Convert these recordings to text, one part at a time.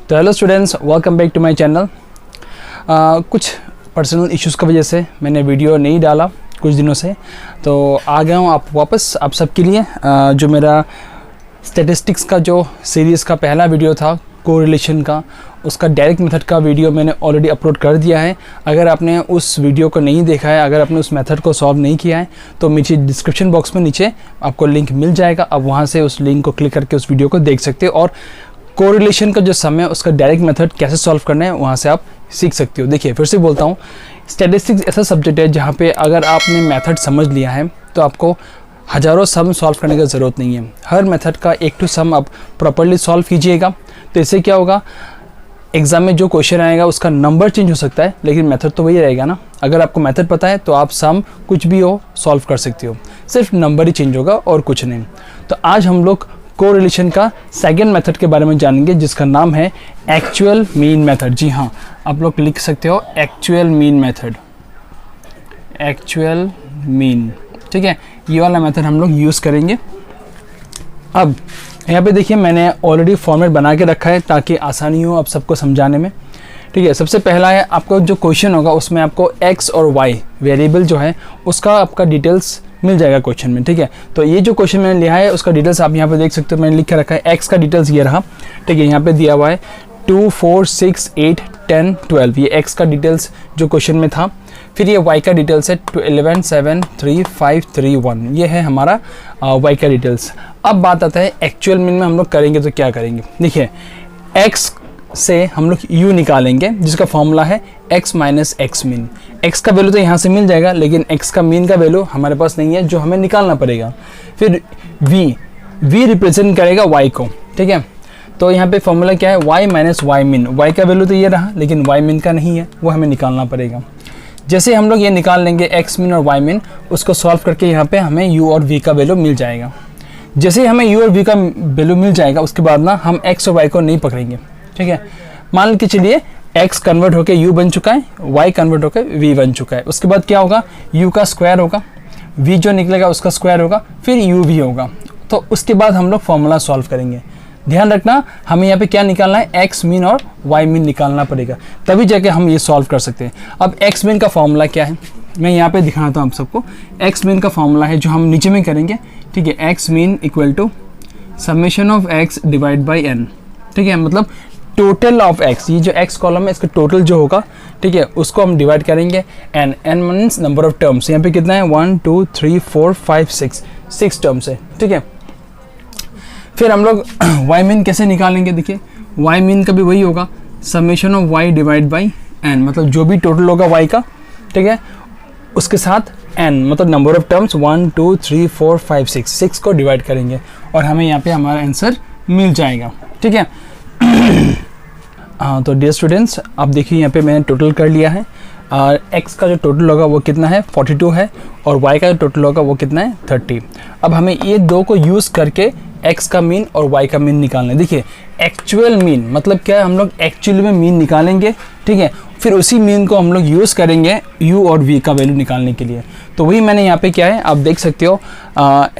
तो hello students, welcome back to my channel. कुछ personal issues की वजह से मैंने वीडियो नहीं डाला कुछ दिनों से, तो आ गया हूँ आप वापस आप सबके लिए। जो मेरा स्टैटिस्टिक्स का जो सीरीज़ का पहला वीडियो था कोरिलेशन का, उसका डायरेक्ट मेथड का वीडियो मैंने ऑलरेडी अपलोड कर दिया है। अगर आपने उस वीडियो को नहीं देखा है, अगर आपने उस मेथड को सॉल्व नहीं किया है, तो नीचे डिस्क्रिप्शन बॉक्स में नीचे आपको लिंक मिल जाएगा। आप वहाँ से उस लिंक को क्लिक करके उस वीडियो को देख सकते हो और कोरिलेशन का जो सम है उसका डायरेक्ट मेथड कैसे सॉल्व करना है वहाँ से आप सीख सकते हो। देखिए, फिर से बोलता हूँ, स्टैटिस्टिक्स ऐसा सब्जेक्ट है जहाँ पे अगर आपने मेथड समझ लिया है तो आपको हज़ारों सम सॉल्व करने की ज़रूरत नहीं है। हर मेथड का एक टू सम आप प्रॉपर्ली सॉल्व कीजिएगा तो इससे क्या होगा, एग्ज़ाम में जो क्वेश्चन आएगा उसका नंबर चेंज हो सकता है लेकिन मेथड तो वही रहेगा ना। अगर आपको मेथड पता है तो आप सम कुछ भी हो सॉल्व कर सकते हो, सिर्फ नंबर ही चेंज होगा और कुछ नहीं। तो आज हम लोग कोरिलेशन का सेकंड मेथड के बारे में जानेंगे जिसका नाम है एक्चुअल मीन मेथड। जी हाँ, आप लोग लिख सकते हो actual mean method, actual mean. ठीक है, ये वाला मेथड हम लोग यूज़ करेंगे। अब यहाँ पे देखिए, मैंने ऑलरेडी फॉर्मेट बना के रखा है ताकि आसानी हो आप सबको समझाने में। ठीक है, सबसे पहला है आपको जो क्वेश्चन होगा उसमें आपको x और y वेरिएबल जो है उसका आपका डिटेल्स मिल जाएगा क्वेश्चन में। ठीक है, तो ये जो क्वेश्चन मैंने लिया है उसका डिटेल्स आप यहाँ पे देख सकते हो, मैंने लिख के रखा है। x का डिटेल्स ये रहा। ठीक है, यहाँ पे दिया हुआ है 2, 4, 6, 8, 10, 12, ये x का डिटेल्स जो क्वेश्चन में था। फिर ये y का डिटेल्स है 11, 7, 3, 5, 3, 1, ये है हमारा y का डिटेल्स। अब बात आता है एक्चुअल मीन में हम लोग करेंगे तो क्या करेंगे। देखिए, x से हम लोग u निकालेंगे जिसका फॉर्मूला है x minus x mean. x का वैल्यू तो यहाँ से मिल जाएगा लेकिन x का मीन का वैल्यू हमारे पास नहीं है जो हमें निकालना पड़ेगा। फिर v रिप्रेजेंट करेगा y को। ठीक है, तो यहाँ पे फॉर्मूला क्या है, y minus y mean. y का वैल्यू तो ये रहा लेकिन y मीन का नहीं है, वो हमें निकालना पड़ेगा। जैसे हम लोग ये निकाल लेंगे x मीन और y मीन, उसको सॉल्व करके यहाँ पे हमें u और v का वैल्यू मिल जाएगा। जैसे हमें u और v का वैल्यू मिल जाएगा उसके बाद ना हम x और y को नहीं पकड़ेंगे। ठीक है, मान के चलिए x कन्वर्ट होकर u बन चुका है, y कन्वर्ट होकर v बन चुका है। उसके बाद क्या होगा, u का स्क्वायर होगा, v जो निकलेगा उसका स्क्वायर होगा, फिर u भी होगा। तो उसके बाद हम लोग फॉर्मूला सॉल्व करेंगे। ध्यान रखना, हमें यहाँ पे क्या निकालना है, x मीन और y मीन निकालना पड़ेगा, तभी जाके हम ये सॉल्व कर सकते हैं। अब x मीन का फॉर्मूला क्या है मैं यहाँ पे दिखाता हूँ आप सबको। x मीन का फॉर्मूला है जो हम नीचे में करेंगे। ठीक है, x mean equal to summation of x divide by n। ठीक है, मतलब टोटल ऑफ x, ये जो x कॉलम है इसका टोटल जो होगा, ठीक है, उसको हम डिवाइड करेंगे n means number of terms. यहाँ पे कितना है, 1, 2, 3, 4, 5, 6 टर्म्स है। ठीक है, फिर हम लोग y मीन कैसे निकालेंगे। देखिए, y मीन का भी वही होगा, summation of y divide by n, मतलब जो भी टोटल होगा y का, ठीक है, उसके साथ n मतलब नंबर ऑफ टर्म्स 1, 2, 3, 4, 5, 6 को डिवाइड करेंगे और हमें यहाँ पे हमारा आंसर मिल जाएगा। ठीक है, तो डियर स्टूडेंट्स, आप देखिए यहाँ पे मैंने टोटल कर लिया है। x का जो टोटल होगा वो कितना है, 42 है, और y का जो टोटल होगा वो कितना है, 30। अब हमें ये दो को यूज़ करके x का मीन और y का मीन निकालना है। देखिए, एक्चुअल मीन मतलब क्या है, हम लोग एक्चुअली में मीन निकालेंगे। ठीक है, फिर उसी मीन को हम लोग यूज़ करेंगे u और v का वैल्यू निकालने के लिए। तो वही मैंने यहाँ पे क्या है आप देख सकते हो,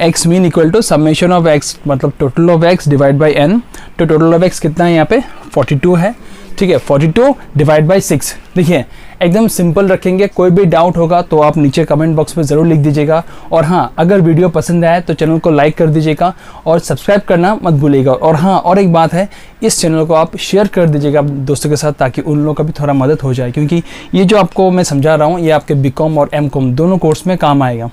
x mean equal to summation of x मतलब total of x divide by n। तो टोटल ऑफ x कितना है यहाँ पे, 42 है। ठीक है, 42 डिवाइड बाई 6। देखिए, एकदम सिंपल रखेंगे। कोई भी डाउट होगा तो आप नीचे कमेंट बॉक्स में ज़रूर लिख दीजिएगा। और हाँ, अगर वीडियो पसंद आए तो चैनल को लाइक कर दीजिएगा और सब्सक्राइब करना मत भूलिएगा। और हाँ, और एक बात है, इस चैनल को आप शेयर कर दीजिएगा दोस्तों के साथ ताकि उन लोगों का भी थोड़ा मदद हो जाए, क्योंकि ये जो आपको मैं समझा रहा हूँ ये आपके बीकॉम और एमकॉम दोनों कोर्स में काम आएगा।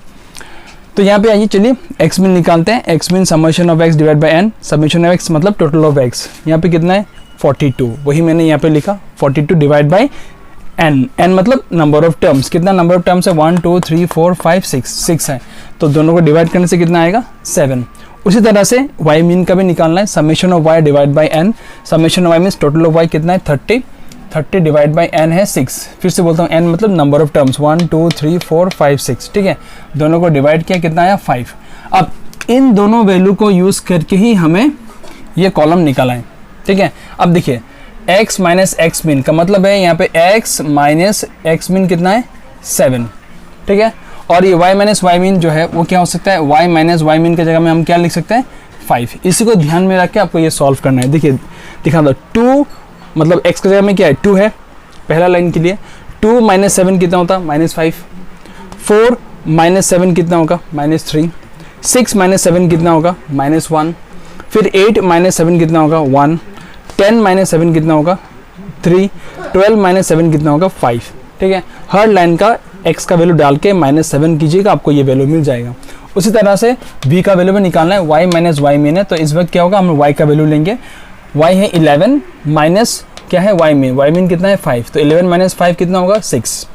तो यहाँ पे आइए, चलिए x मीन निकालते हैं। x mean summation of x divide by n। Summation of x मतलब टोटल ऑफ x, यहाँ पे कितना है, 42, वही मैंने यहाँ पे लिखा 42 डिवाइड बाई n मतलब नंबर ऑफ टर्म्स। कितना नंबर ऑफ टर्म्स है, 1, 2, 3, 4, 5, 6 है, तो दोनों को डिवाइड करने से कितना आएगा, 7। उसी तरह से y मीन का भी निकालना है, summation of y divide by n। Summation of y means total of y कितना है, 30 डिवाइड बाई n है 6। फिर से बोलता हूँ, n मतलब नंबर ऑफ टर्म्स, 1, 2, 3, 4, 5, 6। ठीक है, दोनों को डिवाइड किया, कितना आया, 5। अब इन दोनों वैल्यू को यूज़ करके ही हमें ये कॉलम निकाला है। ठीक है, अब देखिए, x माइनस एक्स मीन का मतलब है यहाँ पे x माइनस एक्स मीन कितना है, 7। ठीक है, और ये y माइनस वाई मीन जो है वो क्या हो सकता है, y माइनस वाई मीन की जगह में हम क्या लिख सकते हैं, 5। इसी को ध्यान में रख के आपको ये सॉल्व करना है। देखिए, दिखा दो, 2 मतलब x का जगह में क्या है 2 है पहला लाइन के लिए। 2 माइनस 7 कितना होता -5। 4 माइनस 7 कितना होगा -3। 6 माइनस 7 कितना होगा -1। फिर 8 माइनस 7 कितना होगा 1। 10 माइनस 7 कितना होगा 3। 12 माइनस 7 कितना होगा 5। ठीक है, हर लाइन का x का वैल्यू डाल के -7 कीजिएगा, आपको ये वैल्यू मिल जाएगा। उसी तरह से v का वैल्यू भी निकालना है। y माइनस वाई मीन है, तो इस वक्त क्या होगा, हम y का वैल्यू लेंगे। y है 11 माइनस क्या है y मीन कितना है 5, तो 11 माइनस 5 कितना होगा 6।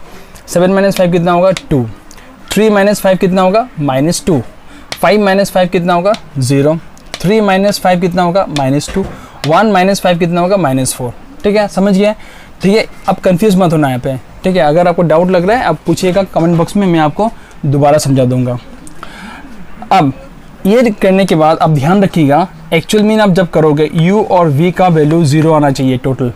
7 माइनस 5 कितना होगा 2। 3 माइनस 5 कितना होगा -2। 5 माइनस 5 कितना होगा 0। 3 माइनस 5 कितना होगा -2। 1 माइनस 5 कितना होगा -4। ठीक है, समझ गया। ठीक है, अब कंफ्यूज मत होना यहाँ पे। ठीक है, अगर आपको डाउट लग रहा है आप पूछिएगा कमेंट बॉक्स में, मैं आपको दोबारा समझा दूंगा। अब ये करने के बाद आप ध्यान रखिएगा, एक्चुअल मीन आप जब करोगे u और v का वैल्यू 0 आना चाहिए टोटल।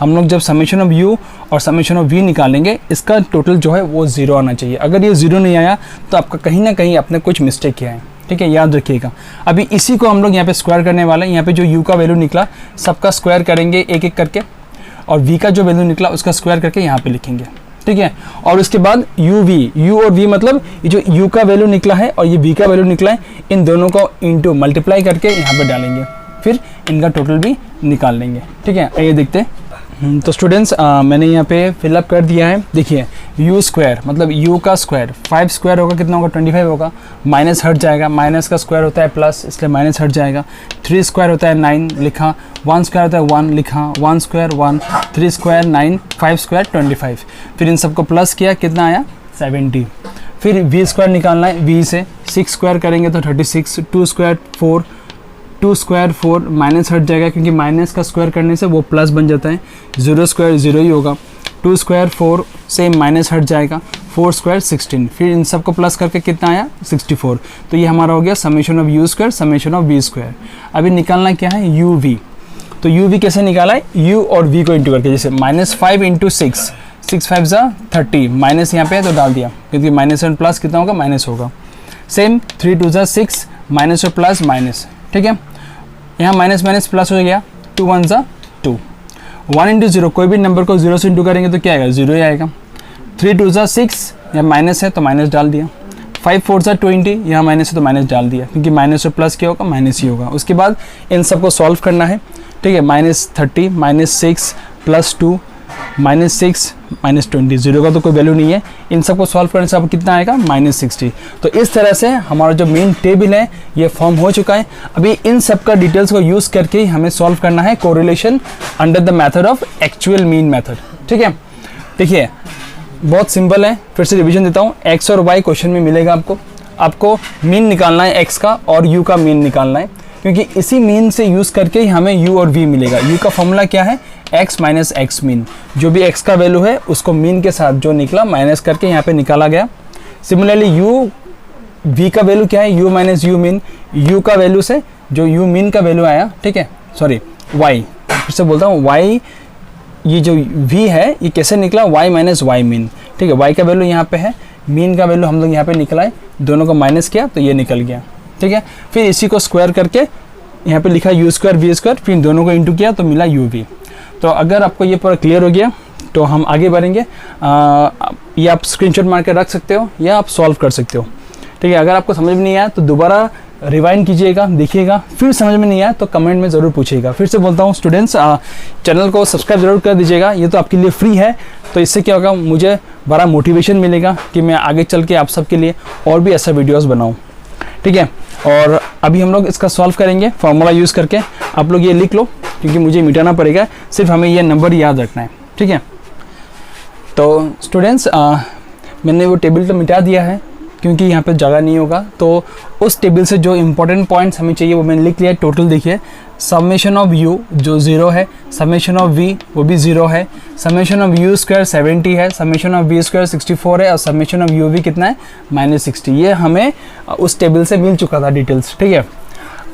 हम लोग जब समेशन ऑफ u और समेशन ऑफ v निकालेंगे, इसका टोटल जो है वो 0 आना चाहिए। अगर ये 0 नहीं आया तो आपका कहीं ना कहीं आपने कुछ मिस्टेक किया है। ठीक है, याद रखिएगा। अभी इसी को हम लोग यहाँ पे स्क्वायर करने वाले हैं। यहाँ पे जो u का वैल्यू निकला सबका स्क्वायर करेंगे एक एक करके, और v का जो वैल्यू निकला उसका स्क्वायर करके यहाँ पे लिखेंगे। ठीक है, और उसके बाद u और v मतलब ये जो u का वैल्यू निकला है और ये v का वैल्यू निकला है, इन दोनों को इंटू मल्टीप्लाई करके यहाँ पे डालेंगे, फिर इनका टोटल भी निकाल लेंगे। ठीक है, ये देखते हैं। तो स्टूडेंट्स मैंने यहाँ पे फिलअप कर दिया है। देखिए u स्क्वायर मतलब u का स्क्वायर, 5 स्क्वायर होगा कितना होगा 25 होगा, माइनस हट जाएगा, माइनस का स्क्वायर होता है प्लस, इसलिए माइनस हट जाएगा। 3 स्क्वायर होता है 9 लिखा, 1 स्क्वायर होता है 1 लिखा, 1 स्क्वायर 1, 3 स्क्वायर 9, 5 स्क्वायर 25। फिर इन सबको प्लस किया, कितना आया 70। फिर v स्क्वायर निकालना है, v से 6 स्क्वायर करेंगे तो 36, 2 स्क्वायर 4, 2 स्क्वायर 4, माइनस हट जाएगा क्योंकि माइनस का स्क्वायर करने से वो प्लस बन जाता है। 0 स्क्वायर 0 ही होगा। 2 स्क्वायर 4 से माइनस हट जाएगा। 4 स्क्वायर 16, फिर इन सबको प्लस करके कितना आया 64। तो ये हमारा हो गया summation of u square summation of v square. अभी निकालना क्या है uv। तो uv कैसे निकाला है, u और v को इंटू करके, जैसे -5 इंटू 6, 6 5 ज़ा 30, माइनस यहाँ पे है तो डाल दिया क्योंकि माइनस एंड प्लस कितना होगा माइनस होगा। सेम 3 2 ज़ा 6, माइनस और प्लस माइनस। ठीक है, यहाँ माइनस माइनस प्लस हो गया, 2 1 ज़ा 2। 1 इंटू 0, कोई भी नंबर को 0 से इंटू करेंगे तो क्या आएगा 0 ही आएगा। 3 2 ज़ा 6, यहाँ माइनस है तो माइनस डाल दिया। 5 4 ज़ा 20, यहाँ माइनस है तो माइनस डाल दिया क्योंकि माइनस और प्लस क्या होगा माइनस ही होगा। उसके बाद इन सबको सॉल्व करना है। ठीक है, -30 -6 +2 -6 -20, 0 का तो कोई वैल्यू नहीं है। इन सबको सॉल्व करने से अब कितना आएगा -60। तो इस तरह से हमारा जो मेन टेबल है ये फॉर्म हो चुका है। अभी इन सब का डिटेल्स को यूज़ करके ही हमें सॉल्व करना है correlation under the method of actual mean method. ठीक है, देखिए बहुत सिंपल है, फिर से रिवीजन देता हूँ। x और y क्वेश्चन में मिलेगा आपको मीन निकालना है x का और u का मीन निकालना है, क्योंकि इसी मीन से यूज़ करके ही हमें u और v मिलेगा। u का फॉर्मूला क्या है, x माइनस एक्स मीन। जो भी x का वैल्यू है उसको मीन के साथ जो निकला माइनस करके यहाँ पे निकाला गया। सिमिलरली v का वैल्यू क्या है, u minus you mean. u का वैल्यू से जो u मीन का वैल्यू आया, ठीक है, सॉरी y, फिर से बोलता हूँ y, ये जो v है ये कैसे निकला, y माइनस वाई मीन। ठीक है, y का वैल्यू यहाँ पे है, मीन का वैल्यू हम लोग यहाँ पे निकला है, दोनों को माइनस किया तो ये निकल गया। ठीक है, फिर इसी को स्क्वायर करके यहाँ पे लिखा u स्क्वायर v स्क्वायर, फिर दोनों को इंटू किया तो मिला uv। तो अगर आपको ये पूरा क्लियर हो गया तो हम आगे बढ़ेंगे। ये आप स्क्रीनशॉट मार के रख सकते हो या आप सॉल्व कर सकते हो। ठीक है, अगर आपको समझ में नहीं आया तो दोबारा रिवाइंड कीजिएगा, देखिएगा, फिर समझ में नहीं आया तो कमेंट में ज़रूर पूछिएगा। फिर से बोलता हूँ स्टूडेंट्स, चैनल को सब्सक्राइब ज़रूर कर दीजिएगा, ये तो आपके लिए फ्री है। तो इससे क्या होगा, मुझे बड़ा मोटिवेशन मिलेगा कि मैं आगे चल के आप सबके लिए और भी ऐसा वीडियोज़ बनाऊँ। ठीक है, और अभी हम लोग इसका सॉल्व करेंगे फार्मूला यूज़ करके। आप लोग ये लिख लो क्योंकि मुझे मिटाना पड़ेगा, सिर्फ हमें ये नंबर याद रखना है। ठीक है, तो स्टूडेंट्स मैंने वो टेबल तो मिटा दिया है क्योंकि यहाँ पे जगह नहीं होगा। तो उस टेबल से जो इम्पोर्टेंट पॉइंट्स हमें चाहिए वो मैंने लिख लिया है। टोटल देखिए, समेशन ऑफ u जो 0 है, समेशन ऑफ v वो भी 0 है, समेशन ऑफ u स्क्वायर 70 है, समेशन ऑफ v स्क्वायर 64 है और समेशन ऑफ uv कितना है -60। ये हमें उस टेबल से मिल चुका था डिटेल्स। ठीक है,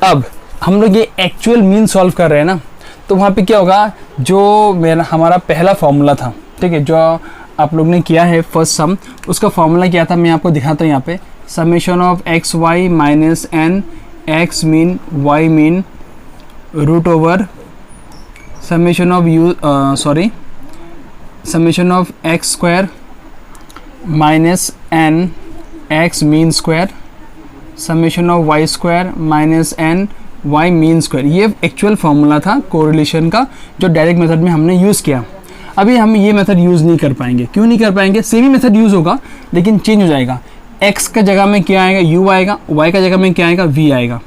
अब हम लोग ये एक्चुअल मीन सॉल्व कर रहे हैं ना, तो वहाँ पे क्या होगा, जो मेरा हमारा पहला फॉर्मूला था, ठीक है, जो आप लोग ने किया है फर्स्ट सम, उसका फॉर्मूला क्या था मैं आपको दिखाता हूँ। यहाँ पे summation of x y minus n x mean y mean root over summation of x square minus n x mean square, summation of y square minus n y mean square. ये actual formula था correlation का जो direct method में हमने use किया। अभी हम ये मेथड यूज़ नहीं कर पाएंगे। क्यों नहीं कर पाएंगे? सेम ही मेथड यूज़ होगा लेकिन चेंज हो जाएगा। x का जगह में क्या आएगा? u आएगा। y का जगह में क्या आएगा? v आएगा।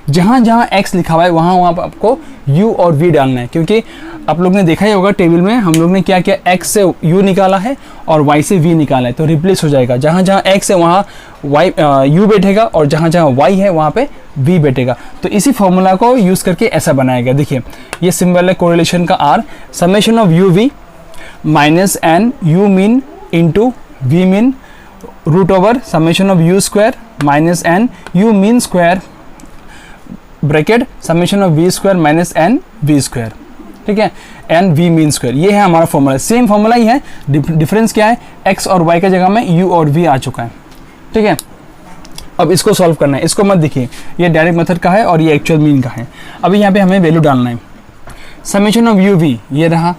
जहाँ जहाँ x लिखा हुआ है वहाँ वहाँ पर आपको u और v डालना है, क्योंकि आप लोग ने देखा ही होगा टेबल में हम लोग ने क्या किया, x से u निकाला है और y से v निकाला है, तो रिप्लेस हो जाएगा। जहाँ जहाँ x है वहाँ u बैठेगा और जहाँ जहाँ y है वहाँ पे v बैठेगा। तो इसी फॉर्मूला को यूज़ करके ऐसा बनाया गया। देखिए ये सिंबल है कोरिलेशन का r, summation of u v minus n u mean into v mean root over summation of u square minus n u mean square bracket summation of v square minus n v square, ठीक है, N v mean square. ये है हमारा formula. Same formula ही है, difference क्या है? x और y का जगह में u और v आ चुका है, ठीक है। अब इसको सॉल्व करना है। इसको मत देखिए, ये डायरेक्ट मेथड का है और ये एक्चुअल मीन का है। अभी यहाँ पे हमें वैल्यू डालना है। समेशन ऑफ u v ये रहा,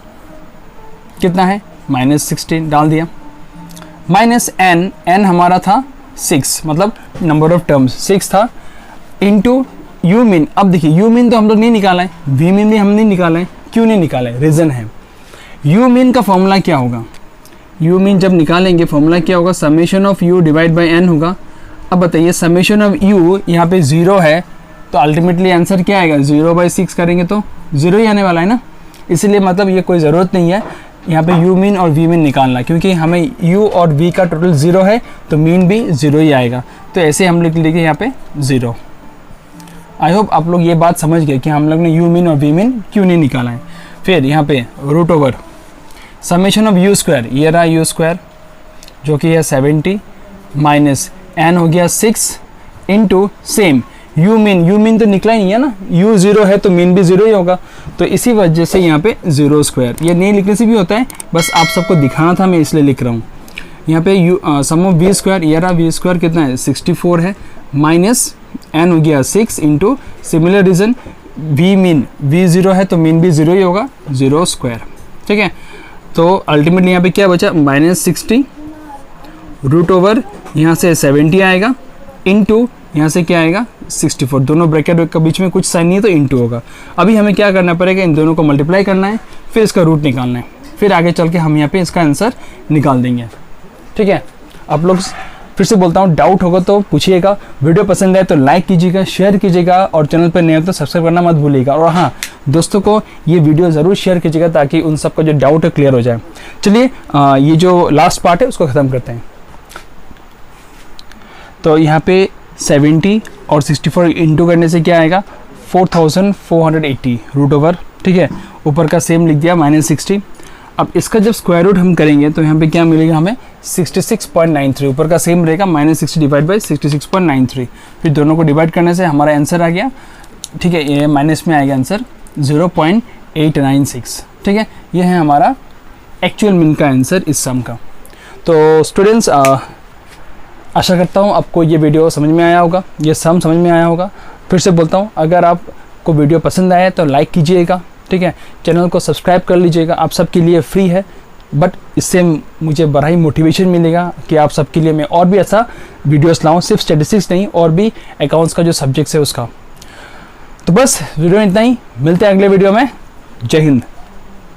कितना है? -16 डाल दिया, माइनस एन, एन हमारा था 6, मतलब नंबर ऑफ टर्म्स 6 था, इंटू यू मीन। अब देखिए यू मीन तो हम लोग नहीं निकाला है, वी मीन भी हम नहीं निकाला है। क्यों नहीं निकाला है? रीज़न है, यू मीन का फॉर्मूला क्या होगा? यू मीन जब निकालेंगे फॉर्मूला क्या होगा? Summation of u divide by n होगा। अब बताइए समेशन ऑफ यू यहाँ पे 0 है तो अल्टीमेटली आंसर क्या आएगा? 0/6 करेंगे तो 0 ही आने वाला है ना। इसलिए मतलब ये कोई ज़रूरत नहीं है यहाँ पे u मीन और v मीन निकालना, क्योंकि हमें u और v का टोटल 0 है तो मीन भी 0 ही आएगा। तो ऐसे हम लिख लेंगे यहाँ पे 0। आई होप आप लोग ये बात समझ गए कि हम लोग ने u मीन और v मीन क्यों नहीं निकाला है। फिर यहाँ पे root over summation of u square, ये रहा u स्क्वायर जो कि है 70 माइनस n हो गया 6 इंटू सेम u मीन तो निकला ही नहीं है ना, u 0 है तो मीन भी 0 ही होगा। तो इसी वजह से यहाँ पे 0 स्क्वायर, ये नहीं लिखने से भी होता है, बस आप सबको दिखाना था मैं इसलिए लिख रहा हूँ। यहाँ पे सम ऑफ v स्क्वायर, ये रहा v स्क्वायर कितना है? 64 है, माइनस n हो गया 6 into similar reason v mean, v 0 है तो मीन भी 0 ही होगा, 0 स्क्वायर, ठीक है। तो अल्टीमेटली यहाँ पे क्या बचा? -60 रूट ओवर यहाँ से 70 आएगा इंटू यहाँ से क्या आएगा? 64। दोनों ब्रैकेट के बीच में कुछ साइन नहीं है तो इंटू होगा। अभी हमें क्या करना पड़ेगा? इन दोनों को मल्टीप्लाई करना है, फिर इसका रूट निकालना है, फिर आगे चल के हम यहाँ पे इसका आंसर निकाल देंगे, ठीक है। आप लोग फिर से बोलता हूँ, डाउट होगा तो पूछिएगा। वीडियो पसंद आए तो लाइक कीजिएगा, शेयर कीजिएगा और चैनल पर नए हो तो सब्सक्राइब करना मत भूलिएगा। और हाँ, दोस्तों को ये वीडियो ज़रूर शेयर कीजिएगा ताकि उन सबका जो डाउट है क्लियर हो जाए। चलिए ये जो लास्ट पार्ट है उसको ख़त्म करते हैं। तो यहाँ पे 70 और 64 इंटू करने से क्या आएगा? 4480 रूट ओवर, ठीक है। ऊपर का सेम लिख दिया -60। अब इसका जब स्क्वायर रूट हम करेंगे तो यहाँ पे क्या मिलेगा हमें? 66.93। ऊपर का सेम रहेगा, -60 डिवाइड बाई 66.93। फिर दोनों को डिवाइड करने से हमारा आंसर आ गया, ठीक है। ये माइनस में आएगा आंसर 0.896, ठीक है। ये है हमारा एक्चुअल मीन का आंसर इस सम का। तो स्टूडेंट्स आशा करता हूँ आपको ये वीडियो समझ में आया होगा, ये सम समझ में आया होगा। फिर से बोलता हूँ, अगर आपको वीडियो पसंद आया तो लाइक कीजिएगा, ठीक है। चैनल को सब्सक्राइब कर लीजिएगा, आप सबके लिए फ्री है, बट इससे मुझे बड़ा ही मोटिवेशन मिलेगा कि आप सबके लिए मैं और भी ऐसा वीडियोस लाऊं, सिर्फ स्टैटिस्टिक्स नहीं और भी अकाउंट्स का जो सब्जेक्ट्स है उसका। तो बस वीडियो में इतना ही, मिलते हैं अगले वीडियो में। जय हिंद।